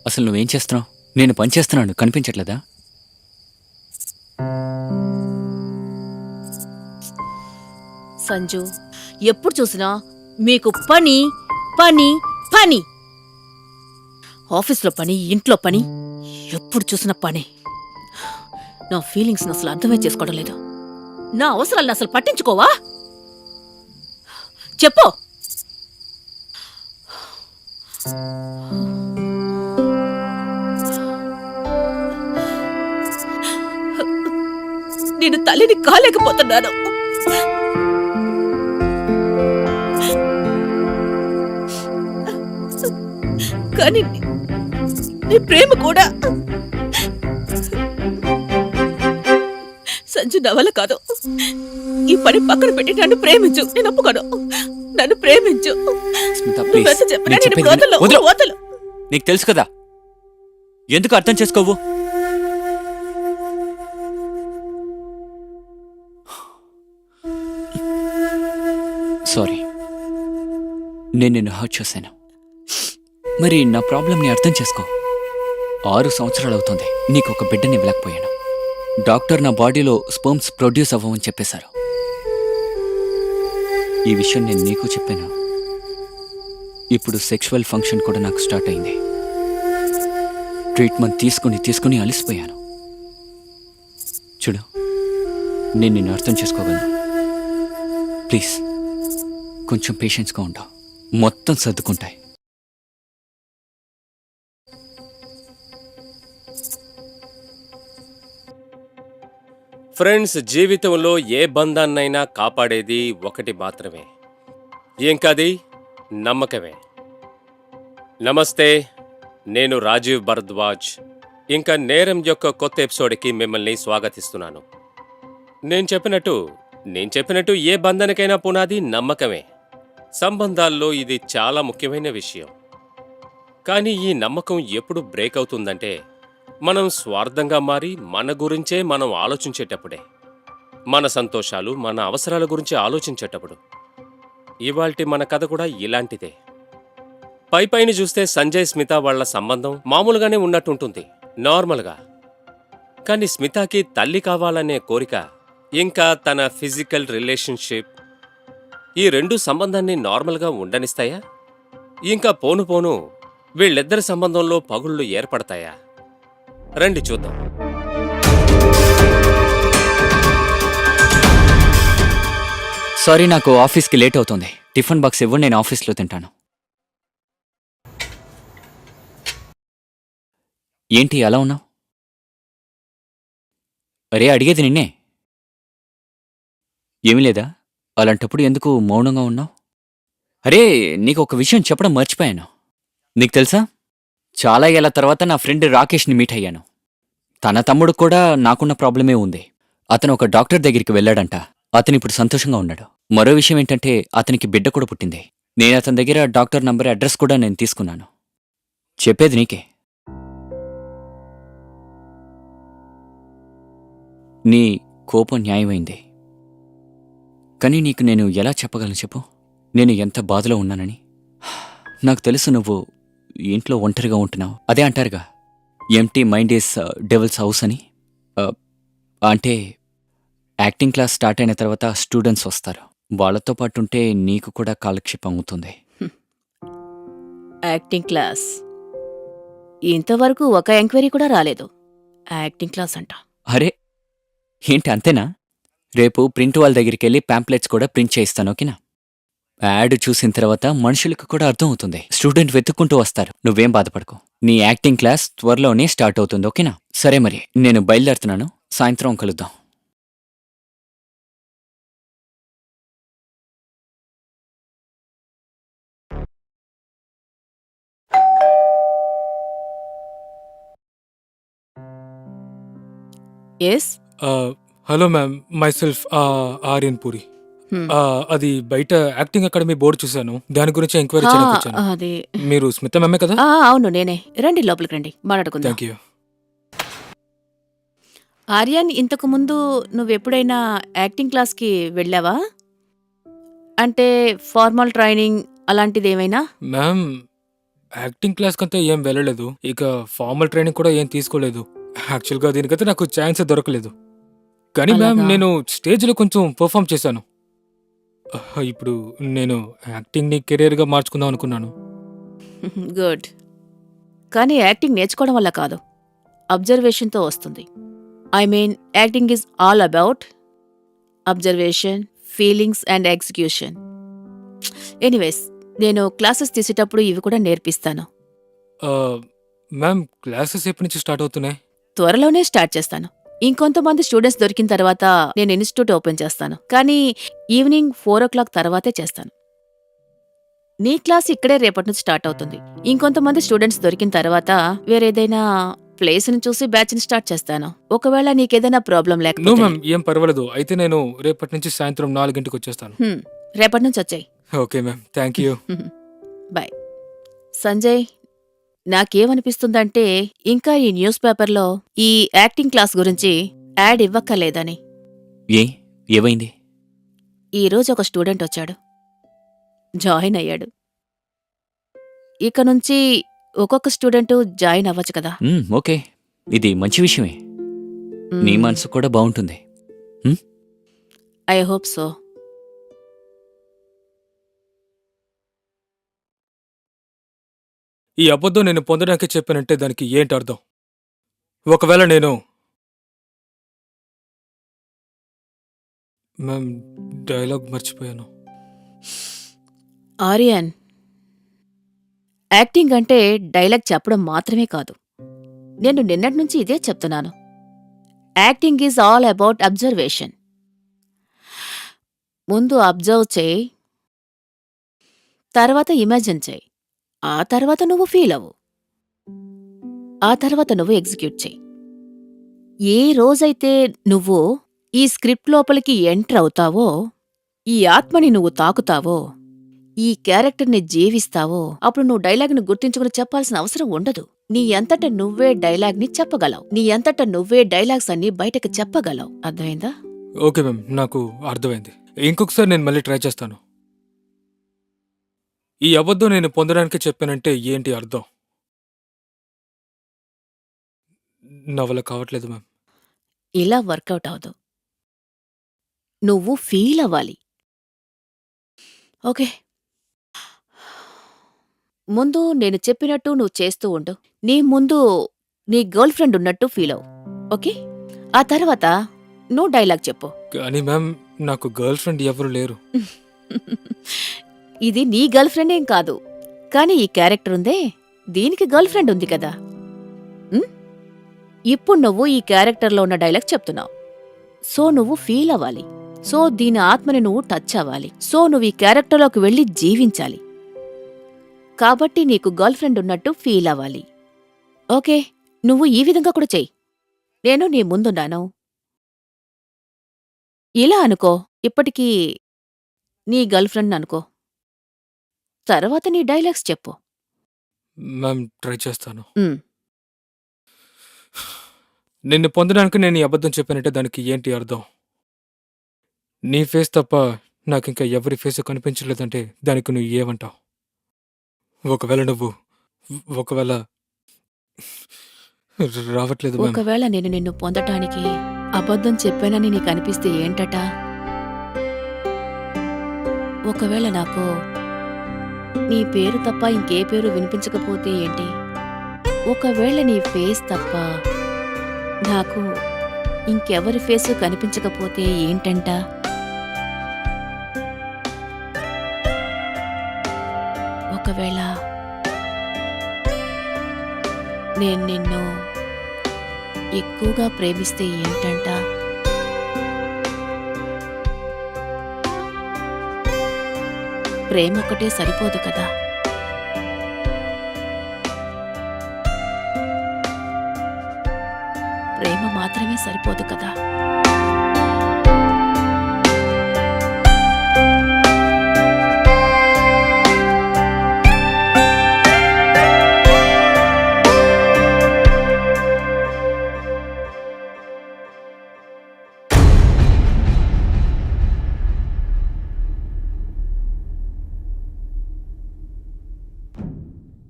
అసలు నువ్వేం చేస్తున్నావు? నేను పని చేస్తున్నాను, కనిపించట్లేదా? సంజు, ఎప్పుడు చూసినా మీకు పని పని పని. ఆఫీస్లో పని, ఇంట్లో పని, ఎప్పుడు చూసిన పని. నా ఫీలింగ్స్ అసలు అర్థమే చేసుకోవడం లేదు. నా అవసరాలను అసలు పట్టించుకోవా? చెప్పు. నేను తల్లిని కాలేకపోతున్నాను. కానీ నీ ప్రేమ కూడా సంజు, నా వల్ల కాదు. ఈ పని పక్కన పెట్టి నన్ను ప్రేమించు. నేను ఒప్పుకోను. నన్ను ప్రేమించు. స్మిత, నువ్వెంత ప్లీజ్. చెప్పినా నేను నేను చెప్పేది వదలను, వదలు. వదలు. నీకు తెలుసు కదా, ఎందుకు అర్థం చేసుకోవు? సారీ, నేను నిన్ను హర్ట్ చేశాను. మరి నా ప్రాబ్లంని అర్థం చేసుకో. 6 సంవత్సరాలు అవుతుంది నీకు ఒక బిడ్డని ఇవ్వలేకపోయాను. డాక్టర్ నా బాడీలో స్పర్మ్స్ ప్రొడ్యూస్ అవ్వమని చెప్పేశారు. ఈ విషయం నేను నీకు చెప్పాను. ఇప్పుడు సెక్షువల్ ఫంక్షన్ కూడా నాకు స్టార్ట్ అయింది. ట్రీట్మెంట్ తీసుకుని అలసిపోయాను. చూడు, నేను నిన్ను అర్థం చేసుకోగలను. ప్లీజ్ కొంచెం పేషెన్స్గా ఉంటావు. మొత్తం సర్దుకుంటాయి. ఫ్రెండ్స్, జీవితంలో ఏ బంధాన్నైనా కాపాడేది ఒకటి మాత్రమే. ఇంకది నమ్మకమే. నమస్తే, నేను రాజీవ్ భరద్వాజ్. ఇంకా నేరం యొక్క కొత్త ఎపిసోడ్కి మిమ్మల్ని స్వాగతిస్తున్నాను. నేను చెప్పినట్టు ఏ బంధానికైనా పునాది నమ్మకమే. సంబంధాల్లో ఇది చాలా ముఖ్యమైన విషయం. కానీ ఈ నమ్మకం ఎప్పుడు బ్రేక్ అవుతుందంటే మనం స్వార్థంగా మారి మన గురించే మనం ఆలోచించేటప్పుడే. మన సంతోషాలు, మన అవసరాల గురించి ఆలోచించేటప్పుడు. ఇవాల్టి మన కథ కూడా ఇలాంటిదే. పైపైన చూస్తే సంజయ్ స్మిత వాళ్ల సంబంధం మామూలుగానే ఉన్నట్టుంటుంది, నార్మల్గా. కానీ స్మితకి తల్లి కావాలనే కోరిక, ఇంకా తన ఫిజికల్ రిలేషన్షిప్, ఈ రెండు సంబంధాన్ని నార్మల్గా ఉండనిస్తాయా? ఇంకా పోను పోను వీళ్ళిద్దరి సంబంధంలో పగుళ్ళు ఏర్పడతాయా? రండి చూద్దాం. సారీ, నాకు ఆఫీస్కి లేట్ అవుతుంది. టిఫిన్ బాక్స్ ఇవ్వండి, నేను ఆఫీస్లో తింటాను. ఏంటి అలా ఉన్నావు? అరే, అడిగేది నిన్నే. ఏమీ లేదా? అలాంటప్పుడు ఎందుకు మౌనంగా ఉన్నావు? అరే, నీకు ఒక విషయం చెప్పడం మర్చిపోయాను. నీకు తెలుసా, చాలా ఏళ్ల తర్వాత నా ఫ్రెండ్ రాకేష్ని మీట్ అయ్యాను. తన తమ్ముడు కూడా నాకున్న ప్రాబ్లమే ఉంది. అతను ఒక డాక్టర్ దగ్గరికి వెళ్ళాడంట. అతనిప్పుడు సంతోషంగా ఉన్నాడు. మరో విషయం ఏంటంటే అతనికి బిడ్డ కూడా పుట్టింది. నేను అతని దగ్గర డాక్టర్ నంబర్, అడ్రస్ కూడా నేను తీసుకున్నాను. చెప్పేది నీకే. నీ కోపం న్యాయమైంది. కానీ నీకు నేను ఎలా చెప్పగలను చెప్పు, నేను ఎంత బాధలో ఉన్నానని. నాకు తెలుసు నువ్వు ఇంట్లో ఒంటరిగా ఉంటున్నావు. అదే అంటారుగా, empty mind is devil's house అని. అంటే యాక్టింగ్ క్లాస్ స్టార్ట్ అయిన తర్వాత స్టూడెంట్స్ వస్తారు. వాళ్ళతో పాటు ఉంటే నీకు కూడా కాలక్షేపం అవుతుంది. యాక్టింగ్ క్లాస్ ఇంతవరకు ఒక ఎంక్వైరీ కూడా రాలేదు. యాక్టింగ్ క్లాస్ అంట. అరే, ఏంటి అంతేనా? రేపు ప్రింట్ వాళ్ళ దగ్గరికి వెళ్ళి ప్యాంప్లెట్స్ కూడా ప్రింట్ చేయిస్తాను, ఓకేనా? యాడ్ చూసిన తర్వాత మనుషులకు కూడా అర్థం అవుతుంది. స్టూడెంట్ వెతుక్కుంటూ వస్తారు. నువ్వేం బాధపడకు. నీ యాక్టింగ్ క్లాస్ త్వరలోనే స్టార్ట్ అవుతుంది, ఓకేనా? సరే, మరి నేను బయలుదేరుతున్నాను. సాయంత్రం కలుద్దాం. Yes. Hello ma'am, myself Aryan Puri. అది బయట యాక్టింగ్ అకాడమీ బోర్డు చూశాను, దాని గురించి ఎంక్వైరీ చేయడానికి వచ్చాను. అది మీరు స్మిత మ్యామే కదా? అవును, నేనే. రండి, లోపలికి రండి, మాట్లాడుకుందాం. Thank you. ఆర్యన్, ఇంతకు ముందు నువ్వెప్పుడైనా యాక్టింగ్ క్లాస్కి వెళ్ళావా? అంటే ఫార్మల్ ట్రైనింగ్ అలాంటిదేమైనా? మ్యామ్, యాక్టింగ్ క్లాస్కంతా ఏం వెళ్ళలేదు. ఇక ఫార్మల్ ట్రైనింగ్ కూడా ఏం తీసుకోలేదు. యాక్చువల్‌గా దీనికైతే నాకు ఛాన్సే దొరకలేదు. కానీ మ్యామ్ అలాగా? నేను స్టేజ్‌లో కొంచెం పెర్ఫార్మ్ చేశాను. ఇప్పుడు నేను యాక్టింగ్‌ని కెరియర్‌గా మార్చుకుందాం అనుకున్నాను. గుడ్. కానీ యాక్టింగ్ నేర్చుకోవడం వల్ల కాదు, అబ్జర్వేషన్తో వస్తుంది. I mean acting is all about observation, feelings and execution. Anyways, నేను క్లాసెస్ తీసేటప్పుడు ఇవి కూడా నేర్పిస్తాను. మ్యామ్ క్లాసెస్ ఎప్పటి నుంచి స్టార్ట్ అవుతున్నాయి? త్వరలోనే స్టార్ట్ చేస్తాను. ఇంకొంతమంది స్టూడెంట్స్ దొరికిన తర్వాత నేను ఇన్స్టిట్యూట్ ఓపెన్ చేస్తాను. కానీ ఈవినింగ్ 4 తర్వాతే చేస్తాను. నీ క్లాస్ ఇక్కడే రేపటి నుంచి స్టార్ట్ అవుతుంది. ఇంకొంతమంది స్టూడెంట్స్ దొరికిన తర్వాత వేరేదైనా ప్లేస్ని చూసి బ్యాచ్ని స్టార్ట్ చేస్తాను. ఒకవేళ నీకేదైనా ప్రాబ్లం నో లేకపోతే మ్యామ్ ఏం పర్వాలేదు. అయితే నేను రేపటి నుంచి సాయంత్రం 4 వచ్చేస్తాను. రేపటి నుంచి వచ్చాయి. Okay ma'am, thank you. Bye. Sanjay, నాకేమనిపిస్తుందంటే ఇంకా ఈ న్యూస్ పేపర్లో ఈ యాక్టింగ్ క్లాస్ గురించి యాడ్ ఇవ్వక్కర్లేదని. ఏ ఏమైంది? ఈరోజు ఒక స్టూడెంట్ వచ్చాడు, జాయిన్ అయ్యాడు. ఇక నుంచి ఒక్కొక్క స్టూడెంట్ జాయిన్ అవ్వచ్చు కదా. ఓకే, ఇది మంచి విషయమే. నీ మనసు కూడా బాగుంటుంది. I hope so. ఈ అబద్ధం నేను పొందడానికి చెప్పానంటే దానికి ఏంటి అర్థం? ఒకవేళ నేను మ్యామ్ డైలాగ్ మర్చిపోయాను. ఆర్యన్, యాక్టింగ్ అంటే డైలాగ్ చెప్పడం మాత్రమే కాదు. నేను నిన్నటి నుంచి ఇదే చెప్తున్నాను. Acting is all about observation. ముందు అబ్జర్వ్ చేయి, తర్వాత ఇమాజిన్ చేయి, ఆ తర్వాత నువ్వు ఫీల్ అవ్వు, ఆ తర్వాత నువ్వు ఎగ్జిక్యూట్ చేయి. ఏ రోజైతే నువ్వు ఈ స్క్రిప్ట్ లోపలికి ఎంటర్ అవుతావో, ఈ ఆత్మని నువ్వు తాకుతావో, ఈ క్యారెక్టర్ని జీవిస్తావో, అప్పుడు నువ్వు డైలాగ్ని గుర్తించుకుని చెప్పాల్సిన అవసరం ఉండదు. నీ అంతట నువ్వే డైలాగ్ని చెప్పగలవు. నీ అంతట నువ్వే డైలాగ్స్ అన్ని బయటకు చెప్పగలవు. అర్థమైందా? ఓకే మ్యామ్, నాకు అర్థమైంది. ఇంకొకసారి నేను మళ్ళీ ట్రై చేస్తాను. ఈ అబద్ధం నేను పొందడానికి చెప్పానంటే ఏంటి అర్థం? నా వల్ల కావట్లేదు మ్యామ్. ఇలా వర్కౌట్ అవదు. నువ్వు ఫీల్ అవ్వాలి. ఓకే, ముందు నేను చెప్పినట్టు నువ్వు చేస్తూ ఉండు. నీ ముందు నీ గర్ల్ ఫ్రెండ్ ఉన్నట్టు ఫీల్ అవ్వు. ఓకే, ఆ తర్వాత నువ్వు డైలాగ్ చెప్పు. కానీ మ్యామ్ నాకు గర్ల్ ఫ్రెండ్ ఎవరు లేరు. ఇది నీ గర్ల్ ఫ్రెండ్ ఏం కాదు, కానీ ఈ క్యారెక్టర్ ఉందే, దీనికి గర్ల్ ఫ్రెండ్ ఉంది కదా. ఇప్పుడు నువ్వు ఈ క్యారెక్టర్లో ఉన్న డైలాగ్ చెప్తున్నావు. సో నువ్వు ఫీల్ అవ్వాలి. సో దీని ఆత్మని నువ్వు టచ్ అవ్వాలి. సో నువ్వు ఈ క్యారెక్టర్లోకి వెళ్ళి జీవించాలి. కాబట్టి నీకు గర్ల్ ఫ్రెండ్ ఉన్నట్టు ఫీల్ అవ్వాలి. ఓకే, నువ్వు ఈ విధంగా కూడా చెయ్యి. నేను నీ ముందున్నాను, ఇలా అనుకో. ఇప్పటికీ నీ గర్ల్ ఫ్రెండ్ అనుకో. తర్వాత నీ డైలాగ్స్ చెప్పు. మ్యామ్ ట్రై చేస్తాను. ఉమ్, నిన్ను పొందడానికి నేను ఈ అబద్ధం చెప్పానంటే దానికి ఏంటి అర్థం? నీ ఫేస్ తప్ప నాకింకా ఎవరి ఫేస్ కనిపించలేదంటే దానికి నువ్వు ఏమంటావు? ఒకవేళ రావట్లేదు మ్యామ్. ఒకవేళ నేను నిన్ను పొందటానికి అబద్ధం చెప్పానని నీకు అనిపిస్తే ఏంటట? ఒకవేళ నాకు నీ పేరు తప్ప ఇంకే పేరు వినిపించకపోతే ఏంటి? ఒకవేళ నీ ఫేస్ తప్ప నాకు ఇంకెవరి ఫేసు కనిపించకపోతే ఏంటంట? ఒకవేళ నేను నిన్ను ఎక్కువగా ప్రేమిస్తే ఏంటంట? ప్రేమ ఒకటే సరిపోదు కదా. ప్రేమ మాత్రమే సరిపోదు కదా.